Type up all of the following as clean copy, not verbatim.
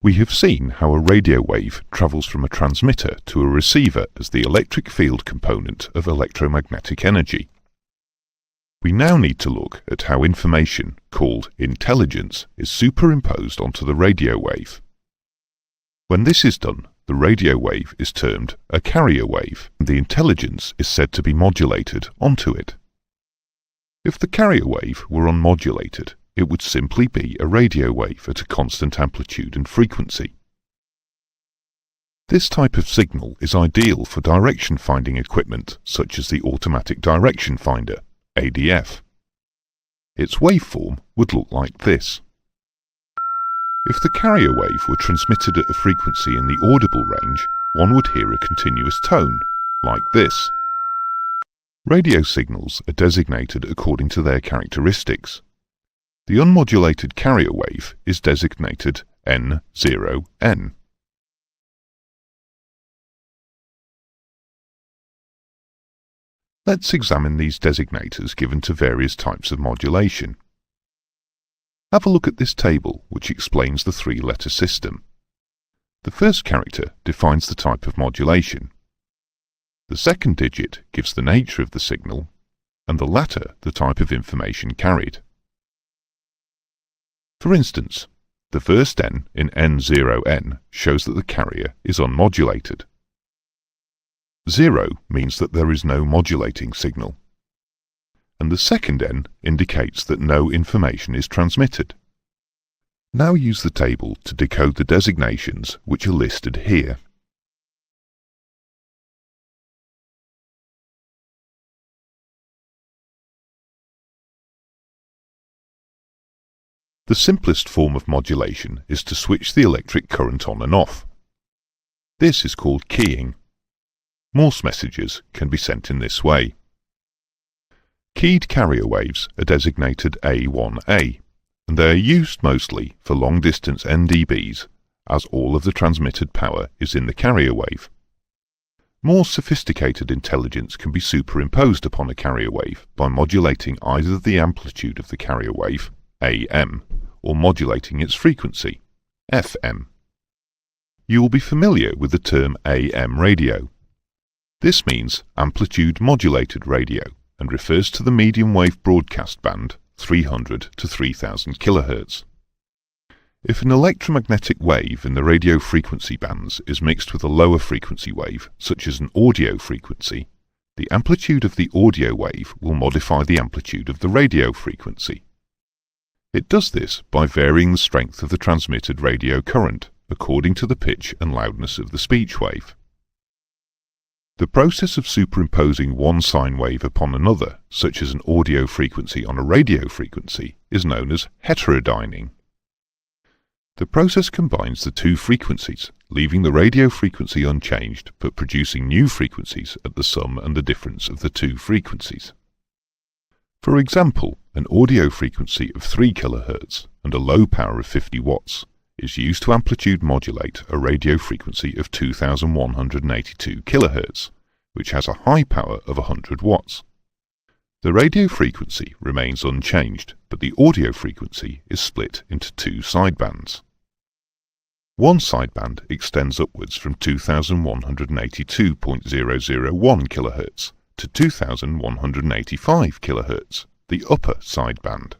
We have seen how a radio wave travels from a transmitter to a receiver as the electric field component of electromagnetic energy. We now need to look at how information, called intelligence, is superimposed onto the radio wave. When this is done, the radio wave is termed a carrier wave, and the intelligence is said to be modulated onto it. If the carrier wave were unmodulated, it would simply be a radio wave at a constant amplitude and frequency. This type of signal is ideal for direction-finding equipment such as the Automatic Direction Finder, ADF. Its waveform would look like this. If the carrier wave were transmitted at a frequency in the audible range, one would hear a continuous tone, like this. Radio signals are designated according to their characteristics. The unmodulated carrier wave is designated N0N. Let's examine these designators given to various types of modulation. Have a look at this table which explains the three-letter system. The first character defines the type of modulation. The second digit gives the nature of the signal, and the latter the type of information carried. For instance, the first N in N0N shows that the carrier is unmodulated. 0 means that there is no modulating signal, and the second N indicates that no information is transmitted. Now use the table to decode the designations which are listed here. The simplest form of modulation is to switch the electric current on and off. This is called keying. Morse messages can be sent in this way. Keyed carrier waves are designated A1A, and they are used mostly for long-distance NDBs, as all of the transmitted power is in the carrier wave. More sophisticated intelligence can be superimposed upon a carrier wave by modulating either the amplitude of the carrier wave, AM, or modulating its frequency, FM. You will be familiar with the term AM radio. This means amplitude modulated radio and refers to the medium wave broadcast band 300 to 3000 kHz. If an electromagnetic wave in the radio frequency bands is mixed with a lower frequency wave, such as an audio frequency, the amplitude of the audio wave will modify the amplitude of the radio frequency. It does this by varying the strength of the transmitted radio current according to the pitch and loudness of the speech wave. The process of superimposing one sine wave upon another, such as an audio frequency on a radio frequency, is known as heterodyning. The process combines the two frequencies, leaving the radio frequency unchanged but producing new frequencies at the sum and the difference of the two frequencies. For example, an audio frequency of 3 kHz and a low power of 50 watts is used to amplitude modulate a radio frequency of 2182 kHz, which has a high power of 100 watts. The radio frequency remains unchanged, but the audio frequency is split into two sidebands. One sideband extends upwards from 2182.001 kHz to 2185 kHz, the upper sideband.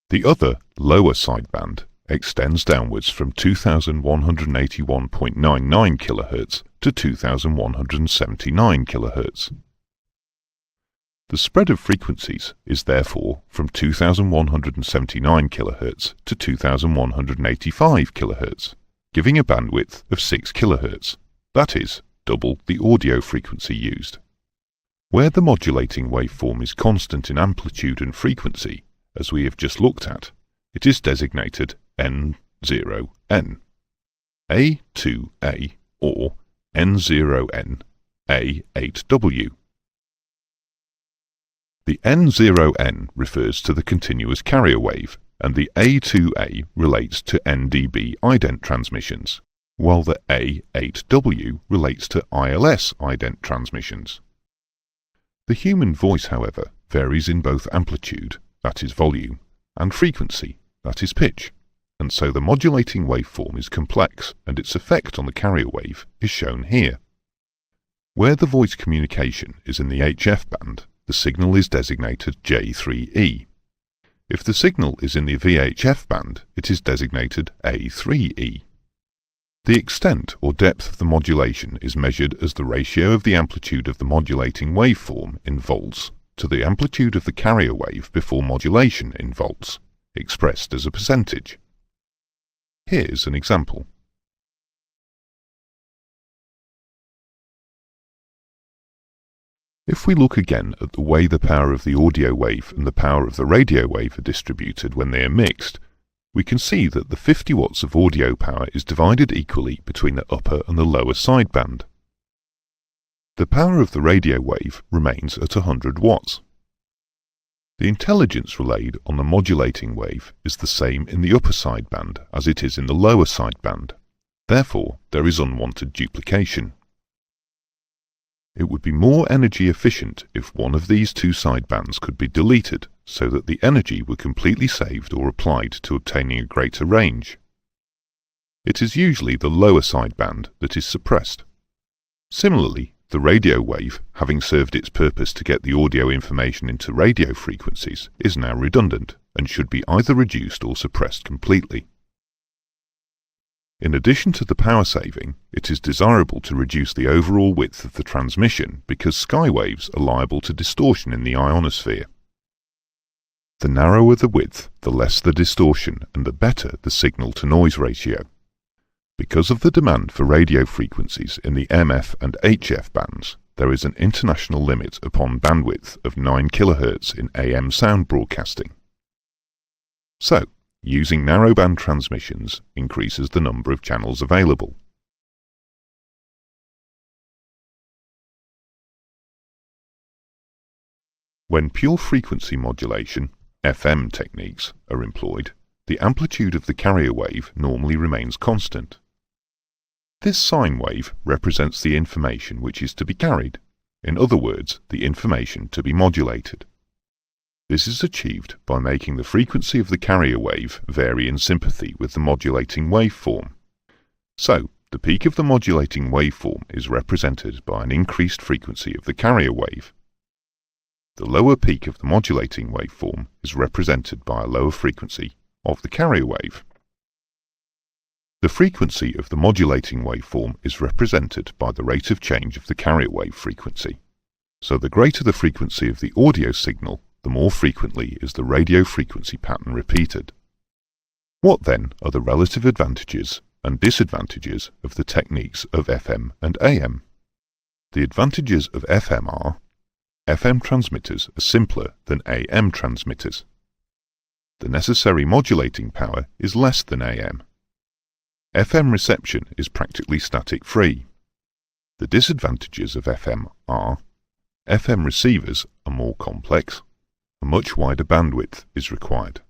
The other, lower sideband extends downwards from 2181.99 kHz to 2179 kHz. The spread of frequencies is therefore from 2179 kHz to 2185 kHz, giving a bandwidth of 6 kHz, that is, double the audio frequency used. Where the modulating waveform is constant in amplitude and frequency, as we have just looked at, it is designated N0N, A2A or N0N A8W. The N0N refers to the continuous carrier wave, and the A2A relates to NDB ident transmissions, while the A8W relates to ILS ident transmissions. The human voice, however, varies in both amplitude, that is volume, and frequency, that is pitch. and so the modulating waveform is complex, and its effect on the carrier wave is shown here. Where the voice communication is in the HF band, the signal is designated J3E. If the signal is in the VHF band, it is designated A3E. The extent or depth of the modulation is measured as the ratio of the amplitude of the modulating waveform in volts to the amplitude of the carrier wave before modulation in volts, expressed as a percentage. Here's an example. If we look again at the way the power of the audio wave and the power of the radio wave are distributed when they are mixed, we can see that the 50 watts of audio power is divided equally between the upper and the lower sideband. The power of the radio wave remains at 100 watts. The intelligence relayed on the modulating wave is the same in the upper sideband as it is in the lower sideband. Therefore, there is unwanted duplication. It would be more energy efficient if one of these two sidebands could be deleted so that the energy were completely saved or applied to obtaining a greater range. It is usually the lower sideband that is suppressed. Similarly, the radio wave, having served its purpose to get the audio information into radio frequencies, is now redundant and should be either reduced or suppressed completely. In addition to the power saving, it is desirable to reduce the overall width of the transmission because sky waves are liable to distortion in the ionosphere. The narrower the width, the less the distortion and the better the signal-to-noise ratio. Because of the demand for radio frequencies in the MF and HF bands, there is an international limit upon bandwidth of 9 kHz in AM sound broadcasting. So, using narrowband transmissions increases the number of channels available. When pure frequency modulation, FM techniques, are employed, the amplitude of the carrier wave normally remains constant. This sine wave represents the information which is to be carried, in other words, the information to be modulated. This is achieved by making the frequency of the carrier wave vary in sympathy with the modulating waveform. So, the peak of the modulating waveform is represented by an increased frequency of the carrier wave. The lower peak of the modulating waveform is represented by a lower frequency of the carrier wave. The frequency of the modulating waveform is represented by the rate of change of the carrier wave frequency. So the greater the frequency of the audio signal, the more frequently is the radio frequency pattern repeated. What then are the relative advantages and disadvantages of the techniques of FM and AM? The advantages of FM are: FM transmitters are simpler than AM transmitters. The necessary modulating power is less than AM. FM reception is practically static-free. The disadvantages of FM are: FM receivers are more complex, a much wider bandwidth is required.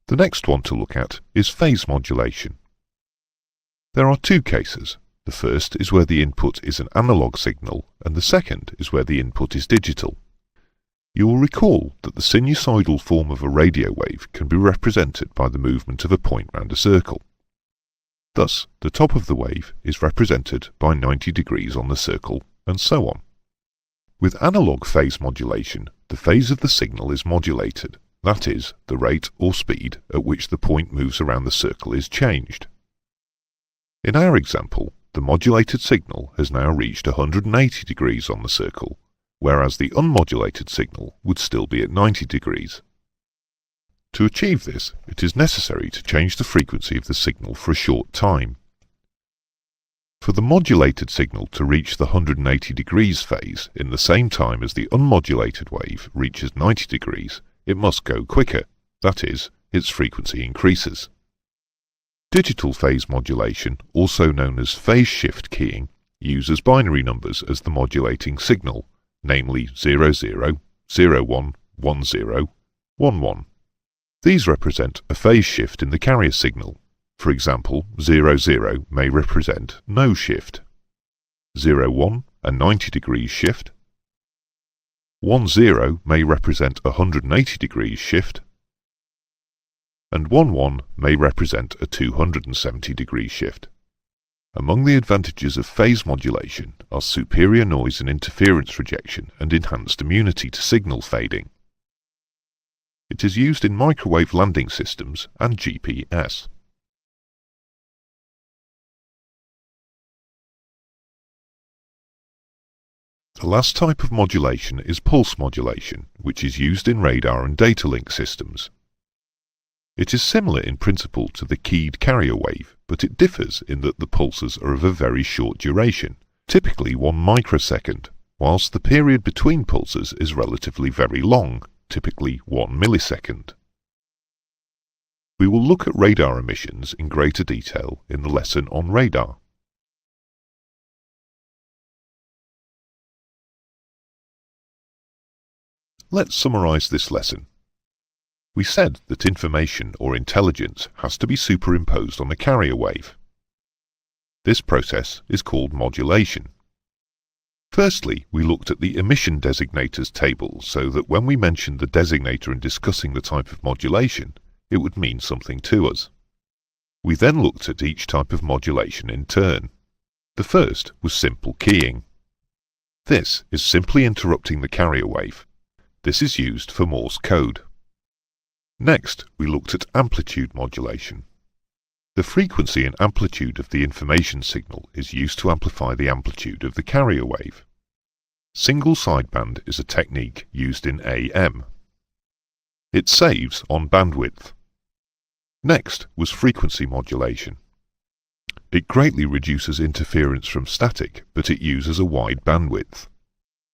The next one to look at is phase modulation. There are two cases. The first is where the input is an analog signal, and the second is where the input is digital. You will recall that the sinusoidal form of a radio wave can be represented by the movement of a point round a circle. Thus, the top of the wave is represented by 90 degrees on the circle, and so on. With analog phase modulation, the phase of the signal is modulated, that is, the rate or speed at which the point moves around the circle is changed. In our example, the modulated signal has now reached 180 degrees on the circle, whereas the unmodulated signal would still be at 90 degrees. To achieve this, it is necessary to change the frequency of the signal for a short time. For the modulated signal to reach the 180 degrees phase in the same time as the unmodulated wave reaches 90 degrees, it must go quicker, that is, its frequency increases. Digital phase modulation, also known as phase shift keying, uses binary numbers as the modulating signal, namely 00, 01, 10, 11. These represent a phase shift in the carrier signal. For example, 00 may represent no shift, 01 a 90 degrees shift, 10 may represent a 180 degrees shift, and 1-1 may represent a 270-degree shift. Among the advantages of phase modulation are superior noise and interference rejection and enhanced immunity to signal fading. It is used in microwave landing systems and GPS. The last type of modulation is pulse modulation, which is used in radar and data link systems. It is similar in principle to the keyed carrier wave, but it differs in that the pulses are of a very short duration, typically 1 microsecond, whilst the period between pulses is relatively very long, typically 1 millisecond. We will look at radar emissions in greater detail in the lesson on radar. Let's summarize this lesson. We said that information or intelligence has to be superimposed on the carrier wave. This process is called modulation. Firstly, we looked at the emission designators table so that when we mentioned the designator in discussing the type of modulation, it would mean something to us. We then looked at each type of modulation in turn. The first was simple keying. This is simply interrupting the carrier wave. This is used for Morse code. Next, we looked at amplitude modulation. The frequency and amplitude of the information signal is used to amplify the amplitude of the carrier wave. Single sideband is a technique used in AM. It saves on bandwidth. Next was frequency modulation. It greatly reduces interference from static, but it uses a wide bandwidth.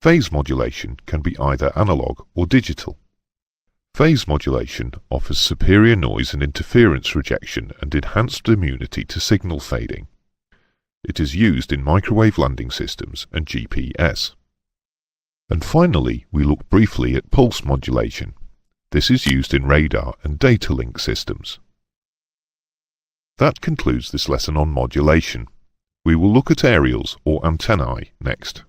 Phase modulation can be either analog or digital. Phase modulation offers superior noise and interference rejection and enhanced immunity to signal fading. It is used in microwave landing systems and GPS. And finally, we look briefly at pulse modulation. This is used in radar and data link systems. That concludes this lesson on modulation. We will look at aerials or antennae next.